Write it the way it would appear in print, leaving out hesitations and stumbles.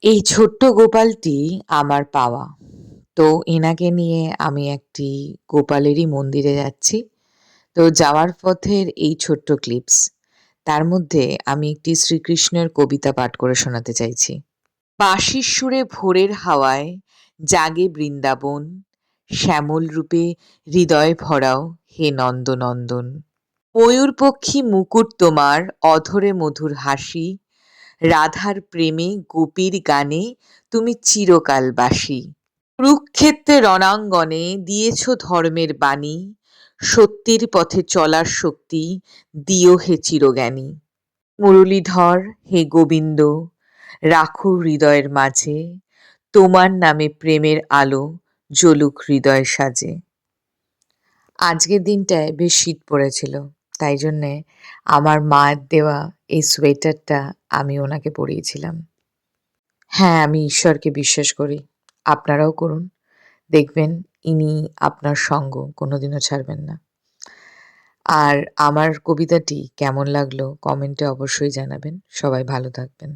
এই ছোট্ট গোপালটি আমার পাওয়া। তো এনাকে নিয়ে আমি একটি গোপালেরই মন্দিরে যাচ্ছি। তো যাওয়ার পথের এই ছোট্ট ক্লিপস। তার মধ্যে আমি একটি শ্রীকৃষ্ণের কবিতা পাঠ করে শোনাতে চাইছি। বাঁশির সুরে ভোরের হাওয়ায় জাগে বৃন্দাবন, শ্যামল রূপে হৃদয় ভরাও হে নন্দনন্দন। ময়ূরপক্ষী মুকুট তোমার, অধরে মধুর হাসি, রাধার প্রেমে গোপীর গানে তুমি চিরকাল বাসী। কুরুক্ষেত্রে রণাঙ্গনে দিয়েছ ধর্মের বাণী, সত্যের পথে চলার শক্তি দিও হে চিরজ্ঞানী। মুরলীধর হে গোবিন্দ, রাখো হৃদয়ের মাঝে, তোমার নামে প্রেমের আলো জ্বলুক হৃদয় সাজে। আজকের দিনটায় বেশ শীত পড়েছিল, তাই জন্যে আমার মায়ের দেওয়া এই সোয়েটারটা আমি ওনাকে পরিয়েছিলাম। হ্যাঁ, আমি ঈশ্বরকে বিশ্বাস করি, আপনারাও করুন। দেখবেন ইনি আপনার সঙ্গ কোনোদিনও ছাড়বেন না। আর আমার কবিতাটি কেমন লাগলো কমেন্টে অবশ্যই জানাবেন। সবাই ভালো থাকবেন।